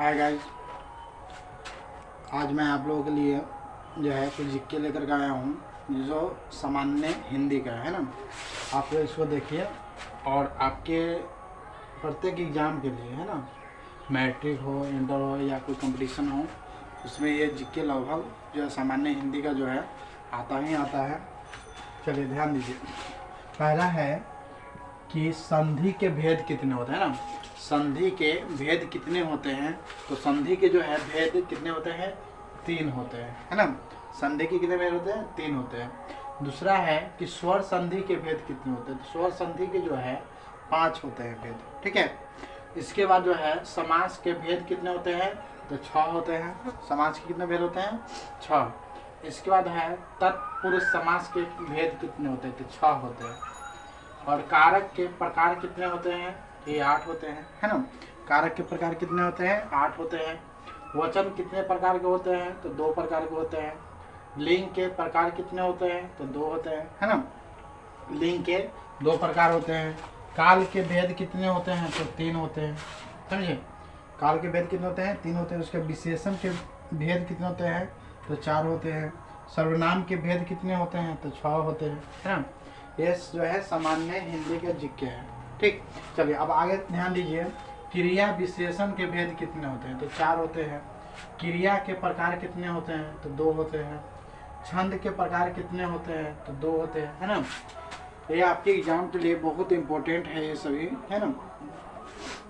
Hi guys, आज मैं आप लोगों के लिए जो है कुछ जिक्के लेकर के आया हूँ जो सामान्य हिंदी का है ना। आप लोग इसको देखिए और आपके प्रत्येक एग्ज़ाम के लिए है ना, मैट्रिक हो, इंटर हो या कोई कंपटीशन हो, उसमें ये जिक्के लगभग जो है सामान्य हिंदी का जो है आता ही आता है। चलिए ध्यान दीजिए। पहला है कि संधि के भेद कितने होते हैं ना। संधि के भेद कितने होते हैं, तो संधि के जो है भेद कितने होते हैं, 3 होते हैं, है ना। संधि के कितने भेद होते हैं, 3 होते हैं। दूसरा है कि स्वर संधि के भेद कितने होते हैं, तो स्वर संधि के जो है 5 होते हैं भेद, ठीक है। इसके बाद जो है समास के भेद कितने होते हैं, तो 6 होते हैं। समास के कितने भेद होते हैं, 6। इसके बाद है तत्पुरुष समास के भेद कितने होते हैं, तो 6 होते हैं। और कारक के प्रकार कितने होते हैं, ये 8 होते हैं, है ना। कारक के प्रकार कितने होते हैं, 8 होते हैं। वचन कितने प्रकार के होते हैं, तो 2 प्रकार के होते हैं। लिंग के प्रकार कितने होते हैं, तो 2 होते हैं, है ना। लिंग के 2 प्रकार होते हैं। काल के भेद कितने होते हैं, तो 3 होते हैं, समझे। काल के भेद कितने होते हैं, 3 होते हैं। उसके विशेषण के भेद कितने होते हैं, तो 4 होते हैं। सर्वनाम के भेद कितने होते हैं, तो 6 होते हैं, है ना। ये जो है सामान्य हिंदी के जिक्के हैं, ठीक। चलिए अब आगे ध्यान दीजिए। क्रिया विशेषण के भेद कितने होते हैं, तो 4 होते हैं। क्रिया के प्रकार कितने होते हैं, तो 2 होते हैं। छंद के प्रकार कितने होते हैं, तो 2 होते हैं, है ना। ये आपके एग्जाम के लिए बहुत इंपॉर्टेंट है ये सभी, है ना।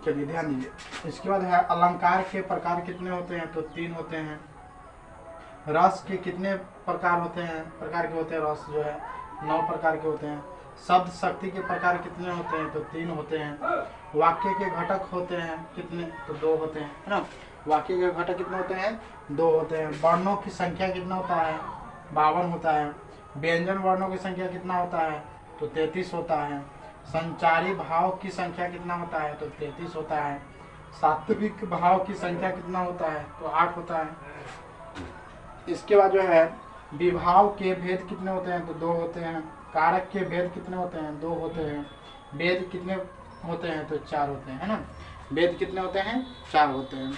चलिए ध्यान दीजिए। इसके बाद है अलंकार के प्रकार कितने होते हैं, तो 3 होते हैं। रस के कितने प्रकार होते हैं, प्रकार के होते हैं, रस जो है 9 प्रकार के होते हैं। शब्द शक्ति के प्रकार कितने होते हैं, तो 3 होते हैं। वाक्य के घटक होते हैं कितने, तो 2 होते हैं, है ना। वाक्य के घटक कितने होते हैं, 2 होते हैं। वर्णों की संख्या कितना होता है, 52 होता है। व्यंजन वर्णों की संख्या कितना होता है, तो 33 होता है। संचारी भाव की संख्या कितना होता है, तो 33 होता है। सात्विक भाव की संख्या कितना होता है, तो 8 होता है। इसके बाद जो है विभाव के भेद कितने होते हैं, तो 2 होते हैं। कारक के भेद कितने होते हैं, 2 होते हैं। वेद कितने होते हैं, तो 4 होते हैं, है ना। वेद कितने होते हैं, 4 होते हैं।